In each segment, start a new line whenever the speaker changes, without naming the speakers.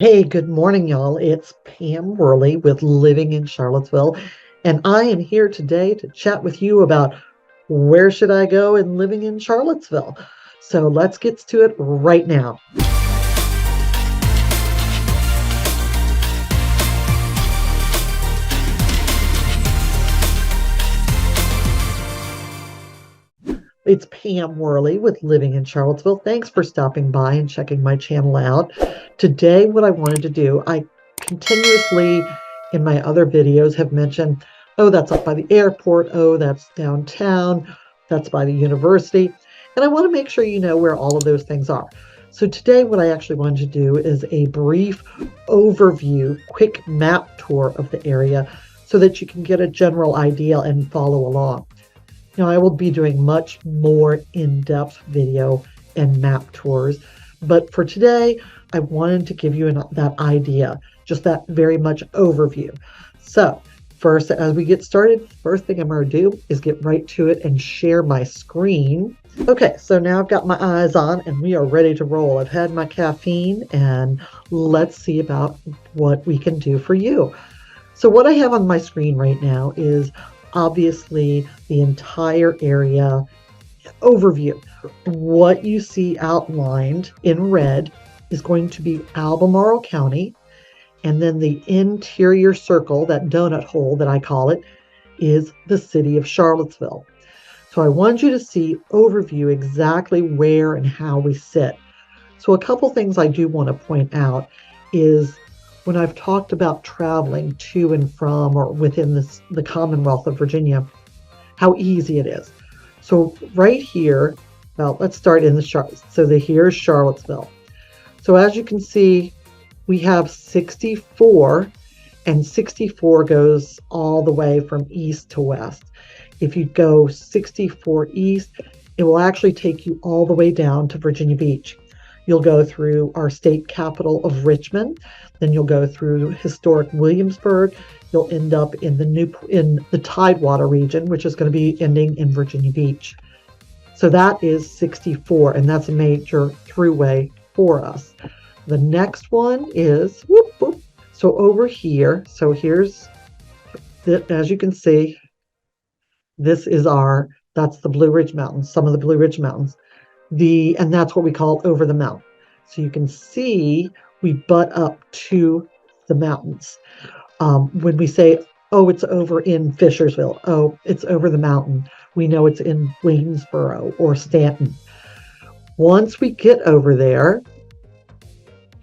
Hey, good morning, y'all. It's Pam Worley with Living in Charlottesville, and I am here today to chat with you about where should I go in living in Charlottesville. So let's get to it right now. It's Pam Worley with Living in Charlottesville. Thanks for stopping by and checking my channel out. Today, what I wanted to do, I continuously in my other videos have mentioned, oh, that's up by the airport. Oh, that's downtown. That's by the university. And I want to make sure you know where all of those things are. So today, what I actually wanted to do is a brief overview, quick map tour of the area so that you can get a general idea and follow along. Now, I will be doing much more in-depth video and map tours, but for today, I wanted to give you that idea, just that very much overview. So first, as we get started, first thing I'm going to do is get right to it and share my screen. Okay, so now I've got my eyes on and we are ready to roll. I've had my caffeine and let's see about what we can do for you. So what I have on my screen right now is obviously the entire area overview. What you see outlined in red is going to be Albemarle County, and then the interior circle, that donut hole that I call it, is the city of Charlottesville. So I want you to see overview exactly where and how we sit. So a couple things I do want to point out is when I've talked about traveling to and from or within the Commonwealth of Virginia, how easy it is. So right here, well, let's start in here's Charlottesville. So as you can see, we have 64, and 64 goes all the way from east to west. If you go 64 east, it will actually take you all the way down to Virginia Beach. You'll go through our state capital of Richmond, then you'll go through historic Williamsburg. You'll end up in the Tidewater region, which is going to be ending in Virginia Beach. So that is 64, and that's a major throughway for us. The next one is, so over here, so here's, as you can see, this is that's the Blue Ridge Mountains, some of the Blue Ridge Mountains. And that's what we call over the mountain. So you can see we butt up to the mountains. When we say, oh, it's over in Fishersville, oh, it's over the mountain, we know it's in Waynesboro or Stanton. Once we get over there,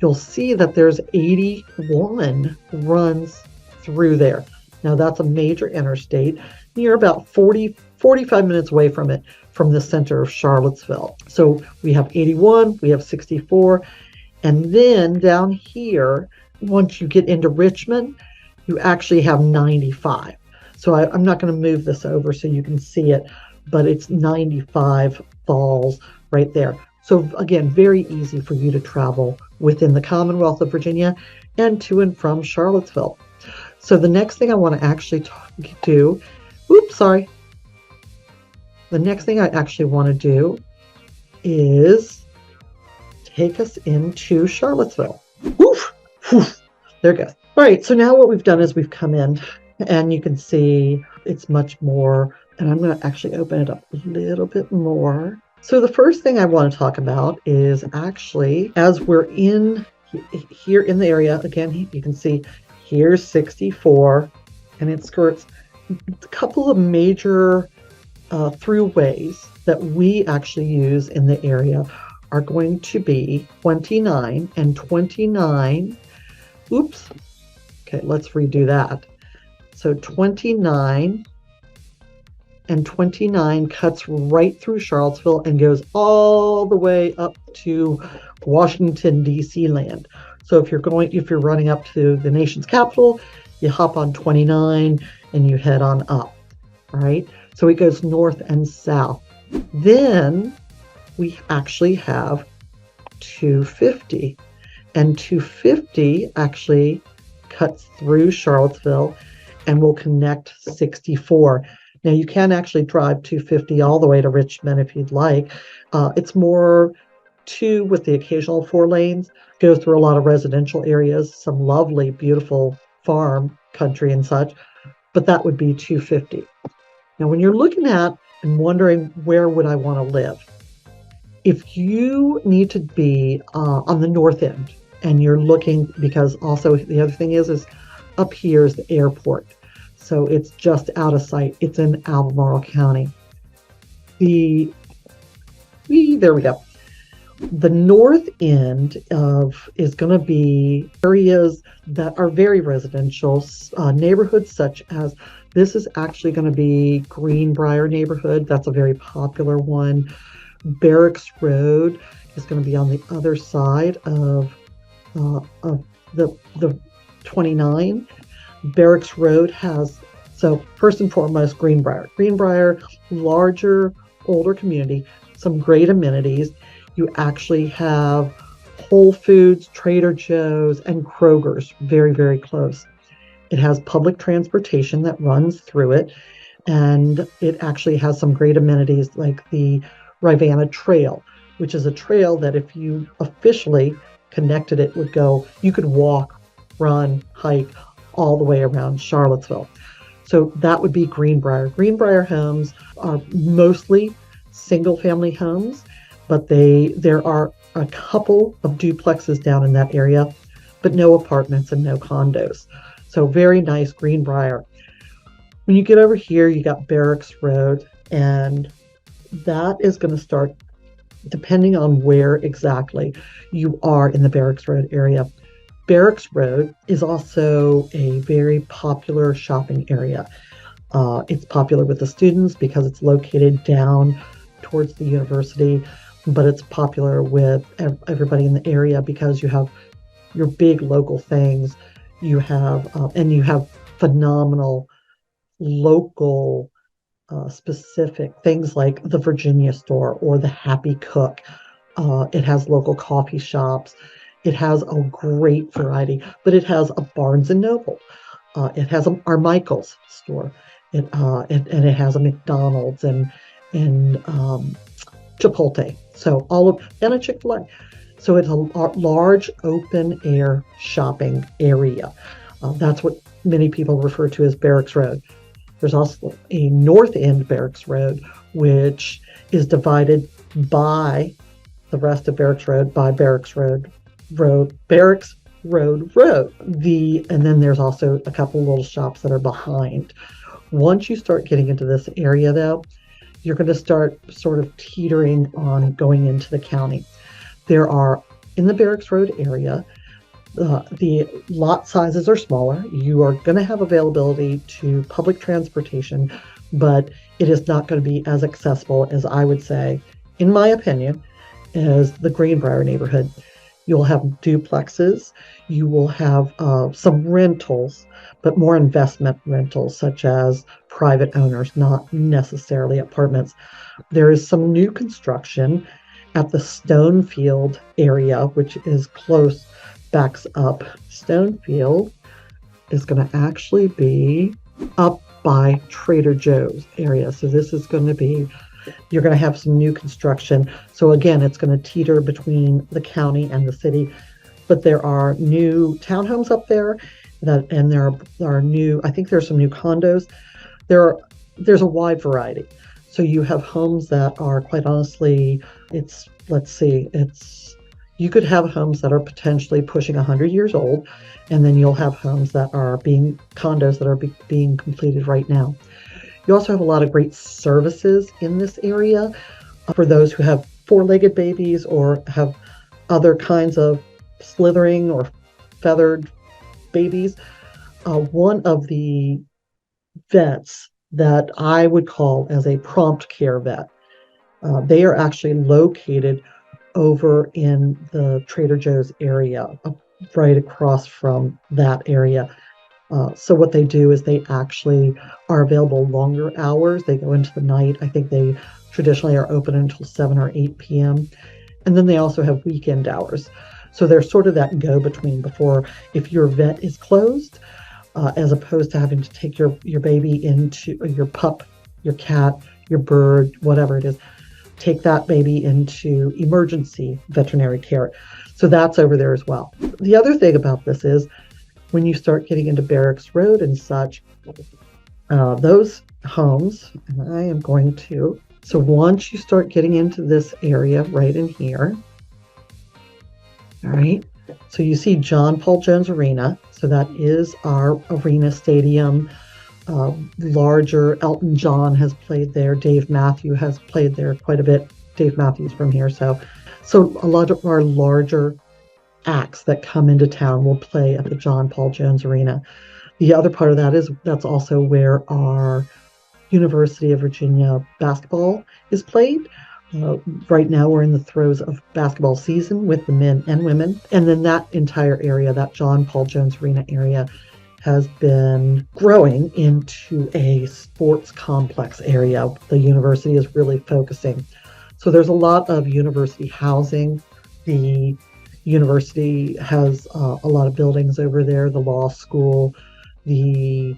you'll see that there's 81 runs through there. Now that's a major interstate. You're about 45 minutes away from it, from the center of Charlottesville. So we have 81, we have 64, and then down here, once you get into Richmond, you actually have 95. So I'm not going to move this over so you can see it, but it's 95 falls right there. So again, very easy for you to travel within the Commonwealth of Virginia and to and from Charlottesville. So the next thing I want to actually do, the next thing I actually want to do is take us into Charlottesville. There it goes. All right, so now what we've done is we've come in and you can see it's much more, and I'm going to actually open it up a little bit more. So the first thing I want to talk about is actually, as we're in here in the area, again, you can see here's 64 and it skirts a couple of major throughways that we actually use in the area are going to be 29 and 29. Okay, let's redo that. So 29 and 29 cuts right through Charlottesville and goes all the way up to Washington, D.C. land. So if you're running up to the nation's capital, you hop on 29 and you head on up. All right. So it goes north and south. Then we actually have 250, and 250 actually cuts through Charlottesville and will connect 64. Now you can actually drive 250 all the way to Richmond if you'd like. It's more 2 with the occasional 4 lanes, goes through a lot of residential areas, some lovely, beautiful farm country and such, but that would be $250. Now, when you're looking at and wondering where would I want to live, if you need to be on the north end and you're looking, because also the other thing is up here is the airport. So it's just out of sight. It's in Albemarle County. There we go. The north end is going to be areas that are very residential, neighborhoods such as, this is actually going to be Greenbrier neighborhood. That's a very popular one. Barracks Road is going to be on the other side of the 29. Barracks Road has, so first and foremost, Greenbrier, larger, older community, some great amenities. You actually have Whole Foods, Trader Joe's, and Kroger's very, very close. It has public transportation that runs through it, and it actually has some great amenities like the Rivanna Trail, which is a trail that if you officially connected it would go, you could walk, run, hike all the way around Charlottesville. So that would be Greenbrier. Greenbrier homes are mostly single family homes, but there are a couple of duplexes down in that area, but no apartments and no condos. So very nice Greenbrier. When you get over here, you got Barracks Road, and that is going to start depending on where exactly you are in the Barracks Road area. Barracks Road is also a very popular shopping area. It's popular with the students because it's located down towards the university, but it's popular with everybody in the area because you have your big local things. You have phenomenal local specific things like the Virginia store or the Happy Cook. It has local coffee shops. It has a great variety, but it has a Barnes and Noble. It has a Armichael's store. It has a McDonald's and Chipotle. So and a Chick-fil-A. So it's a large open air shopping area. That's what many people refer to as Barracks Road. There's also a North End Barracks Road, which is divided by the rest of Barracks Road by Barracks Road. And then there's also a couple little shops that are behind. Once you start getting into this area, though, you're going to start sort of teetering on going into the county. There are, in the Barracks Road area, the lot sizes are smaller. You are going to have availability to public transportation, but it is not going to be as accessible as, I would say, in my opinion, as the Greenbrier neighborhood. You'll have duplexes. You will have some rentals, but more investment rentals, such as private owners, not necessarily apartments. There is some new construction at the Stonefield area, which is close, backs up. Stonefield is going to actually be up by Trader Joe's area. So this is going to be, you're going to have some new construction. So again, it's going to teeter between the county and the city, but there are new townhomes up there and there are new, I think there's some new condos. There's a wide variety. So you have homes that are, quite honestly, you could have homes that are potentially pushing 100 years old, and then you'll have homes that are condos that are being completed right now. You also have a lot of great services in this area for those who have four-legged babies or have other kinds of slithering or feathered babies. One of the vets that I would call as a prompt care vet, they are actually located over in the Trader Joe's area, right across from that area. So what they do is they actually are available longer hours. They go into the night. I think they traditionally are open until 7 or 8 p.m. And then they also have weekend hours. So they're sort of that go-between before, if your vet is closed, as opposed to having to take your baby into, or your pup, your cat, your bird, whatever it is. take that baby into emergency veterinary care. So that's over there as well. The other thing about this is when you start getting into Barracks Road and such, those homes, and I am going to, so once you start getting into this area right in here, all right, so you see John Paul Jones Arena. So that is our arena stadium. Larger, Elton John has played there. Dave Matthews has played there quite a bit. Dave Matthews from here. So a lot of our larger acts that come into town will play at the John Paul Jones Arena. The other part of that is that's also where our University of Virginia basketball is played. Right now we're in the throes of basketball season with the men and women. And then that entire area, that John Paul Jones Arena area, has been growing into a sports complex area. The university is really focusing. So there's a lot of university housing. The university has a lot of buildings over there, the law school, the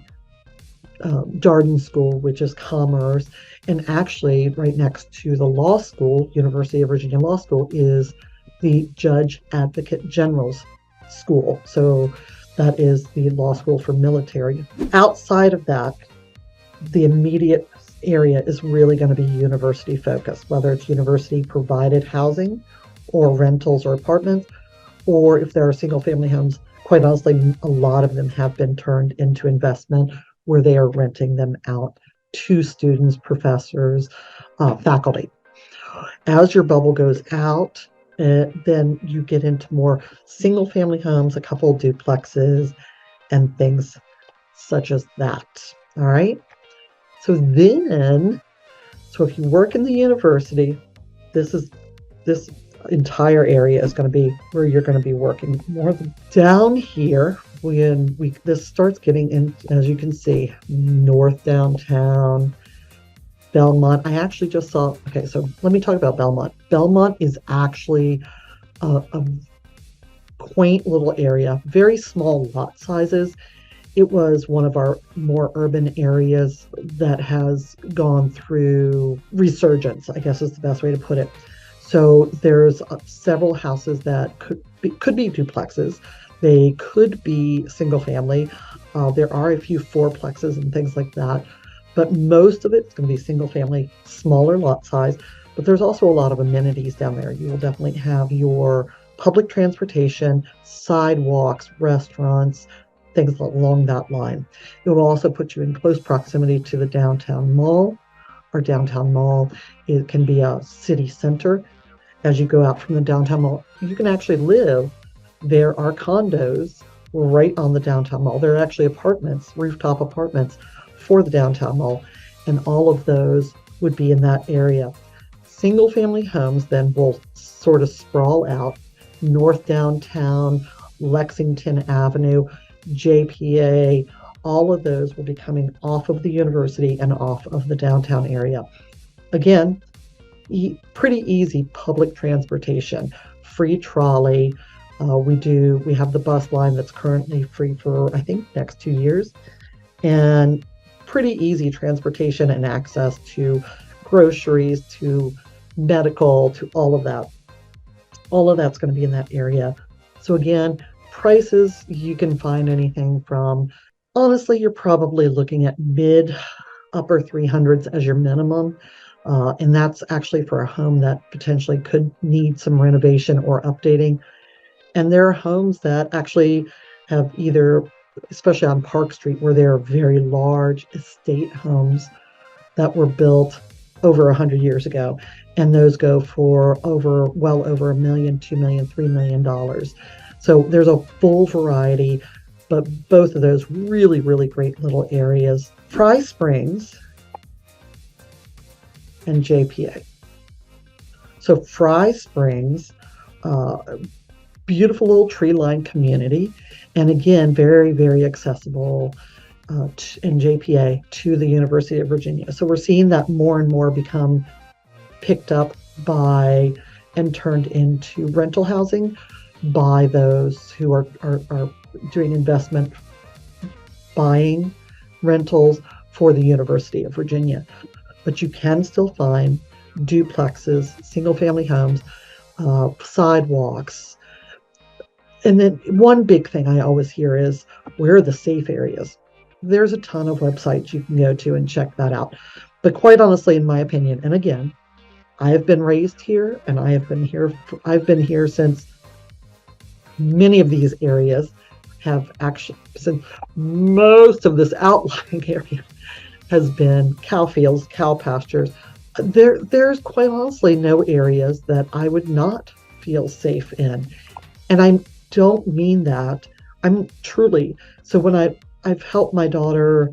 Darden School, which is commerce, and actually right next to the law school, University of Virginia Law School, is the Judge Advocate General's School. So that is the law school for military. Outside of that, the immediate area is really going to be university focused, whether it's university provided housing or rentals or apartments, or if there are single family homes. Quite honestly, a lot of them have been turned into investment where they are renting them out to students, professors, faculty. As your bubble goes out, then you get into more single family homes, a couple of duplexes, and things such as that. All right. So if you work in the university, this entire area is going to be where you're going to be working. More down here, when this starts getting in, as you can see, north downtown, Belmont. I actually just saw, okay, so let me talk about Belmont. Belmont is actually a quaint little area, very small lot sizes. It was one of our more urban areas that has gone through resurgence, I guess is the best way to put it. So there's several houses that could be duplexes. They could be single family. There are a few fourplexes and things like that, but most of it's going to be single family, smaller lot size. But there's also a lot of amenities down there. You will definitely have your public transportation, sidewalks, restaurants, things along that line. It will also put you in close proximity to the downtown mall. Our downtown mall, it can be a city center. As you go out from the downtown mall, you can actually live. There are condos right on the downtown mall. There are actually apartments, rooftop apartments for the downtown mall, and all of those would be in that area. Single family homes then will sort of sprawl out north downtown, Lexington Avenue, JPA. All of those will be coming off of the university and off of the downtown area. Again, pretty easy public transportation, free trolley. We have the bus line that's currently free for, I think, next 2 years, and pretty easy transportation and access to groceries, to medical, to all of that. All of that's going to be in that area. So again, prices, you can find anything from, honestly, you're probably looking at upper 300s as your minimum. And that's actually for a home that potentially could need some renovation or updating. And there are homes that actually have either, especially on Park Street, where there are very large estate homes that were built over 100 years ago. And those go for well over $1 million, $2 million, $3 million. So there's a full variety, but both of those really, really great little areas. Fry Springs and JPA. So Fry Springs, beautiful little tree-lined community, and again, very, very accessible in JPA to the University of Virginia. So we're seeing that more and more become picked up by and turned into rental housing by those who are doing investment, buying rentals for the University of Virginia. But you can still find duplexes, single-family homes, sidewalks. And then one big thing I always hear is, where are the safe areas? There's a ton of websites you can go to and check that out. But quite honestly, in my opinion, and again, I have been raised here, and I've been here since many of these areas have actually, since most of this outlying area has been cow fields, cow pastures. There's quite honestly no areas that I would not feel safe in. And I don't mean that. I'm truly, so when I've helped my daughter,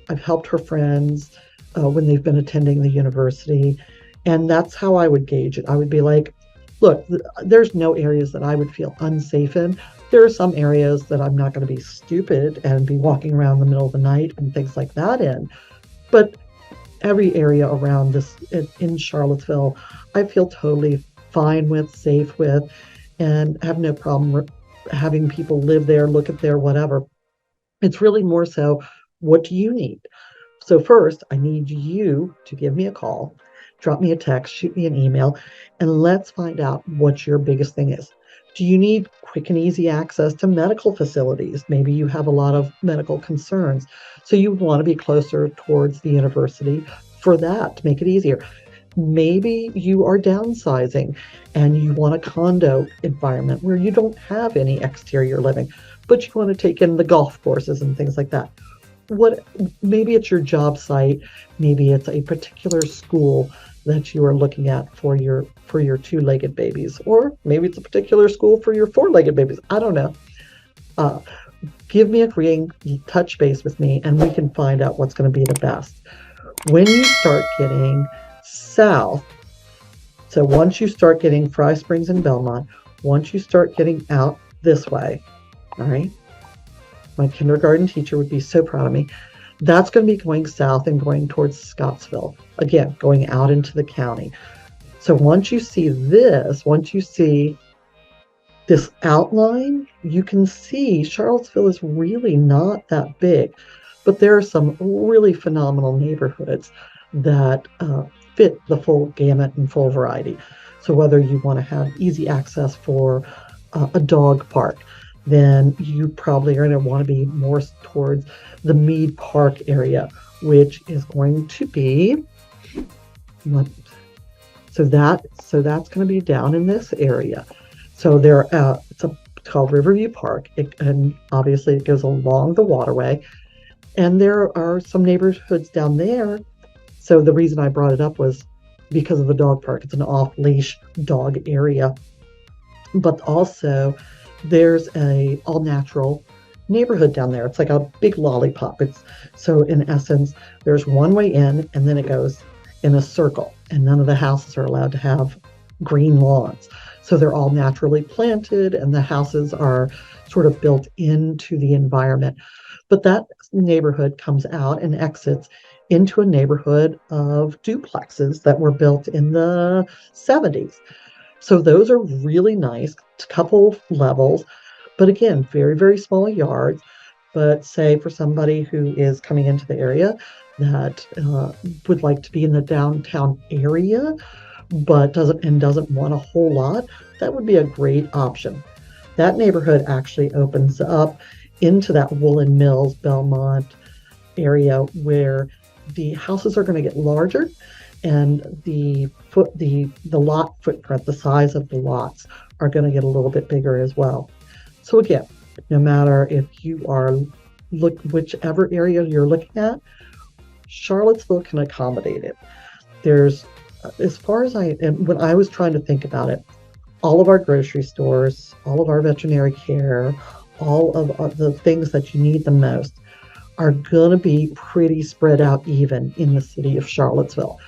I've helped her friends when they've been attending the university, and that's how I would gauge it. I would be like, look, there's no areas that I would feel unsafe in. There are some areas that I'm not going to be stupid and be walking around in the middle of the night and things like that in. But every area around this in Charlottesville, I feel totally fine with, safe with, and have no problem having people live there, look at there, whatever. It's really more so, what do you need? So first, I need you to give me a call, drop me a text, shoot me an email, and let's find out what your biggest thing is. Do you need quick and easy access to medical facilities? Maybe you have a lot of medical concerns, so you want to be closer towards the university for that, to make it easier. Maybe you are downsizing and you want a condo environment where you don't have any exterior living, but you want to take in the golf courses and things like that. Maybe it's your job site, maybe it's a particular school that you are looking at for your two-legged babies, or maybe it's a particular school for your four-legged babies. I don't know. Give me a ring, touch base with me, and we can find out what's going to be the best. When you start getting south, so once you start getting Fry Springs and Belmont, once you start getting out this way, all right, my kindergarten teacher would be so proud of me. That's going to be going south and going towards Scottsville. Again, going out into the county. So once you see this outline, you can see Charlottesville is really not that big, but there are some really phenomenal neighborhoods that fit the full gamut and full variety. So whether you want to have easy access for a dog park, then you probably are going to want to be more towards the Mead Park area, which is going to be, so that's going to be down in this area. So it's called Riverview Park, and obviously it goes along the waterway, and there are some neighborhoods down there. So the reason I brought it up was because of the dog park. It's an off-leash dog area, but also there's a all-natural neighborhood down there. It's like a big lollipop. So in essence, there's one way in, and then it goes in a circle, and none of the houses are allowed to have green lawns. So they're all naturally planted, and the houses are sort of built into the environment. But that neighborhood comes out and exits into a neighborhood of duplexes that were built in the 70s. So those are really nice, couple levels, but again, very, very small yards. But say for somebody who is coming into the area that would like to be in the downtown area, but doesn't want a whole lot, that would be a great option. That neighborhood actually opens up into that Woolen Mills, Belmont area where the houses are going to get larger, and the lot footprint, the size of the lots, are going to get a little bit bigger as well. So again, no matter if you are whichever area you're looking at, Charlottesville can accommodate it. There's, as far as when I was trying to think about it, all of our grocery stores, all of our veterinary care, all of the things that you need the most are going to be pretty spread out even in the city of Charlottesville.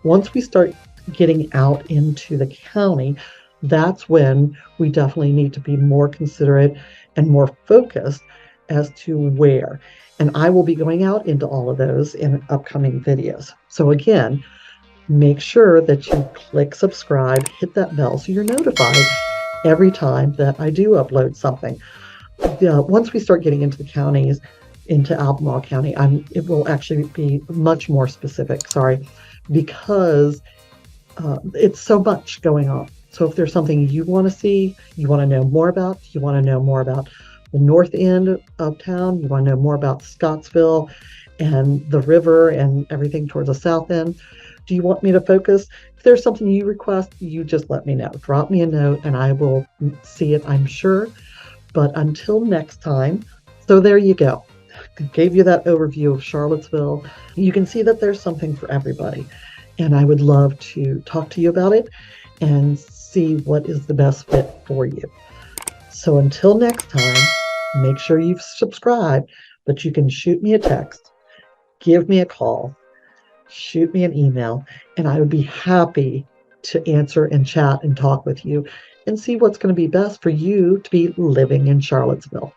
Once we start getting out into the county, that's when we definitely need to be more considerate and more focused as to where. And I will be going out into all of those in upcoming videos. So again, make sure that you click subscribe, hit that bell so you're notified every time that I do upload something. Once we start getting into the counties, into Albemarle County, it will actually be much more specific, because It's so much going on. So if there's something you want to see, you want to know more about, you want to know more about the north end of town, you want to know more about Scottsville and the river and everything towards the south end, do you want me to focus? If there's something you request, you just let me know. Drop me a note and I will see it, I'm sure. But until next time, so there you go. I gave you that overview of Charlottesville. You can see that there's something for everybody. And I would love to talk to you about it and see what is the best fit for you. So until next time, make sure you've subscribed, but you can shoot me a text, give me a call, shoot me an email, and I would be happy to answer and chat and talk with you and see what's going to be best for you to be living in Charlottesville.